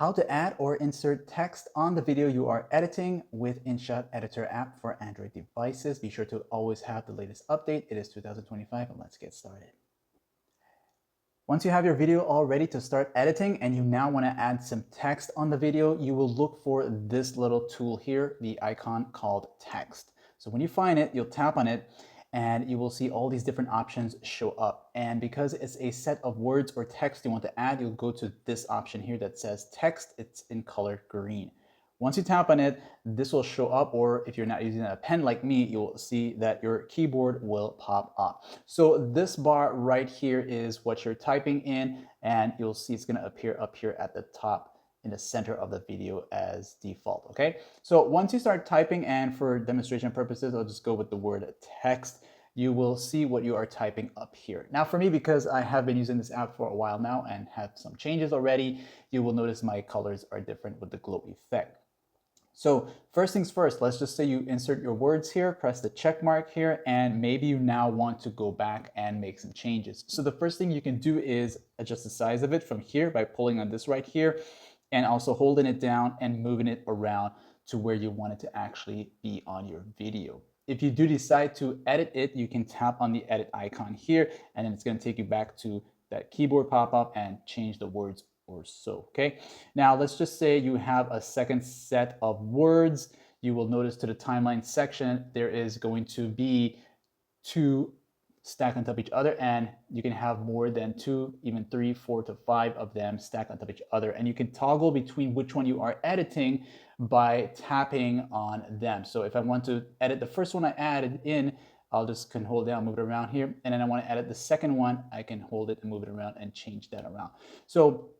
How to add or insert text on the video you are editing with inShot Editor app for Android devices. Be sure to always have the latest update. It is 2025 and let's get started. Once you have your video all ready to start editing and you now want to add some text on the video, you will look for this little tool here, the icon called text. So when you find it, you'll tap on it and you will see all these different options show up. And because it's a set of words or text you want to add, you'll go to this option here that says text. It's in color green. Once you tap on it, this will show up, or if you're not using a pen like me, you'll see that your keyboard will pop up. So this bar right here is what you're typing in, and you'll see it's gonna appear up here at the top in the center of the video as default, okay? So once you start typing, and for demonstration purposes, I'll just go with the word text, you will see what you are typing up here. Now for me, because I have been using this app for a while now and have some changes already, you will notice my colors are different with the glow effect. So first things first, let's just say you insert your words here, press the check mark here, and maybe you now want to go back and make some changes. So the first thing you can do is adjust the size of it from here by pulling on this right here and also holding it down and moving it around to where you want it to actually be on your video. If you do decide to edit it, you can tap on the edit icon here, and then it's going to take you back to that keyboard pop-up and change the words or so, okay? Now let's just say you have a second set of words. You will notice to the timeline section, there is going to be two stacked on top of each other, and you can have more than 2, even 3, 4 to 5 of them stacked on top of each other. And you can toggle between which one you are editing by tapping on them. So if I want to edit the first one I added in, I'll just can hold down, move it around here. And then I want to edit the second one, I can hold it and move it around and change that around. So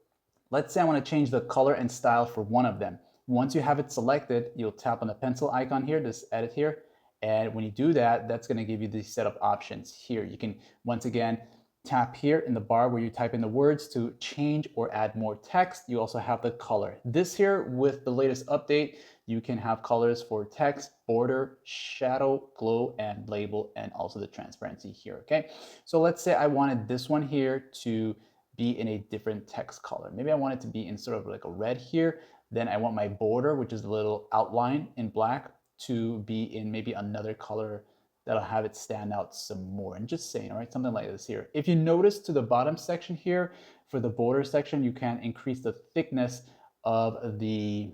let's say I want to change the color and style for one of them. Once you have it selected, you'll tap on the pencil icon here, this edit here. And when you do that, that's going to give you the set of options here. You can, once again, tap here in the bar where you type in the words to change or add more text. You also have the color. This here, with the latest update, you can have colors for text, border, shadow, glow, and label, and also the transparency here, okay? So let's say I wanted this one here to be in a different text color. Maybe I want it to be in sort of like a red here. Then I want my border, which is the little outline in black, to be in maybe another color that'll have it stand out some more. And just saying, all right, something like this here. If you notice to the bottom section here, for the border section, you can increase the thickness of the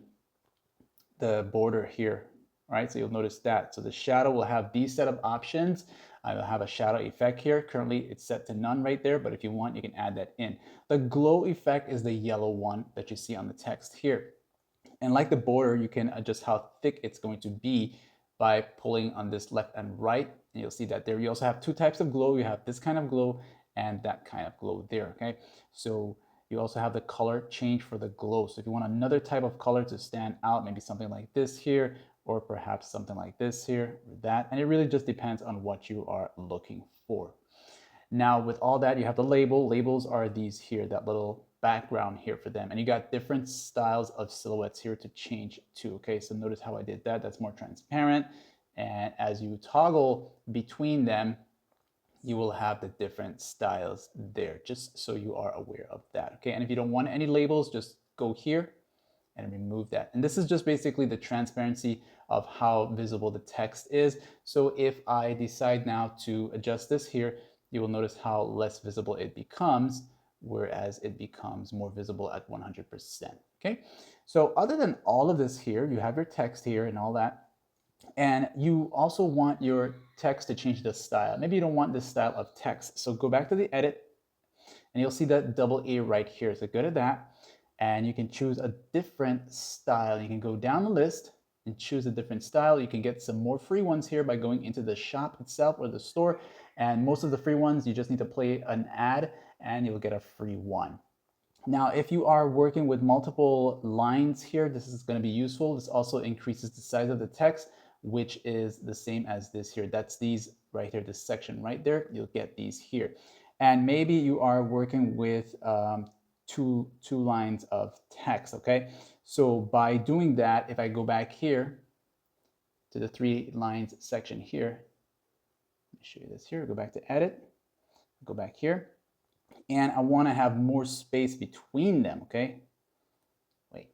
border here, right? So you'll notice that. So the shadow will have these set of options. I will have a shadow effect here. Currently it's set to none right there, but if you want, you can add that in. The glow effect is the yellow one that you see on the text here. And like the border, you can adjust how thick it's going to be by pulling on this left and right. And you'll see that there. You also have two types of glow. You have this kind of glow and that kind of glow there, okay? So you also have the color change for the glow. So if you want another type of color to stand out, maybe something like this here, or perhaps something like this here, or that. And it really just depends on what you are looking for. Now with all that, you have the label. Labels are these here, that little background here for them. And you got different styles of silhouettes here to change to, okay? So notice how I did that. That's more transparent. And as you toggle between them, you will have the different styles there, just so you are aware of that, okay? And if you don't want any labels, just go here and remove that. And this is just basically the transparency of how visible the text is. So if I decide now to adjust this here, you will notice how less visible it becomes, whereas it becomes more visible at 100%, okay? So other than all of this here, you have your text here and all that, and you also want your text to change the style. Maybe you don't want this style of text, so go back to the edit, and you'll see that double A right here. So go to that, and you can choose a different style. You can go down the list and choose a different style. You can get some more free ones here by going into the shop itself or the store. And most of the free ones, you just need to play an ad and you'll get a free one. Now, if you are working with multiple lines here, this is going to be useful. This also increases the size of the text, which is the same as this here. That's these right here, this section right there. You'll get these here. And maybe you are working with two lines of text, okay? So by doing that, if I go back here to the 3 lines section here, let me show you this here, go back to edit, go back here, and I want to have more space between them, okay? Wait,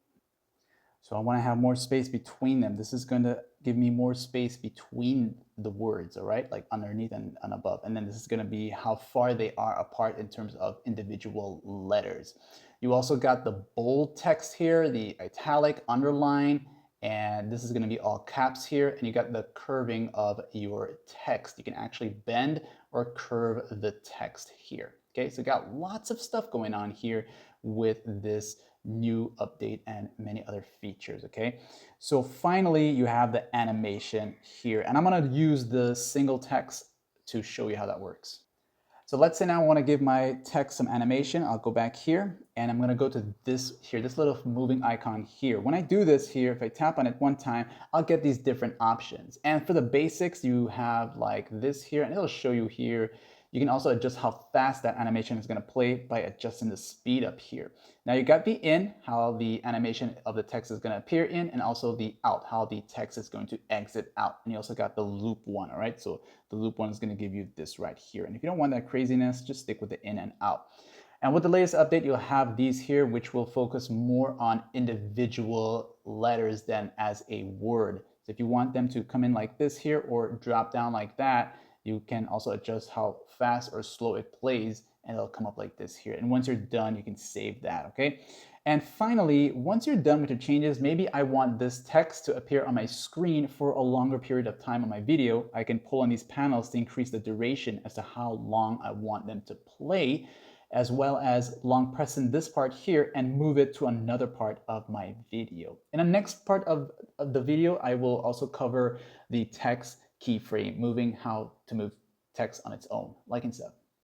So I want to have more space between them. This is going to give me more space between the words, all right, like underneath and above. And then this is going to be how far they are apart in terms of individual letters. You also got the bold text here, the italic, underline, and this is going to be all caps here. And you got the curving of your text. You can actually bend or curve the text here. Okay, so you got lots of stuff going on here with this new update and many other features. Okay, so finally you have the animation here, and I'm going to use the single text to show you how that works. So let's say now I want to give my text some animation. I'll go back here and I'm going to go to this here, this little moving icon here. When I do this here, if I tap on it one time, I'll get these different options. And for the basics, you have like this here, and it'll show you here. You can also adjust how fast that animation is going to play by adjusting the speed up here. Now you got the in, how the animation of the text is going to appear in, and also the out, how the text is going to exit out. And you also got the loop one, all right? So the loop one is going to give you this right here. And if you don't want that craziness, just stick with the in and out. And with the latest update, you'll have these here, which will focus more on individual letters than as a word. So if you want them to come in like this here or drop down like that, you can also adjust how fast or slow it plays, and it'll come up like this here. And once you're done, you can save that, okay? And finally, once you're done with your changes, maybe I want this text to appear on my screen for a longer period of time on my video. I can pull on these panels to increase the duration as to how long I want them to play, as well as long pressing this part here and move it to another part of my video. In the next part of the video, I will also cover the text keyframe, moving how to move text on its own, like and sub.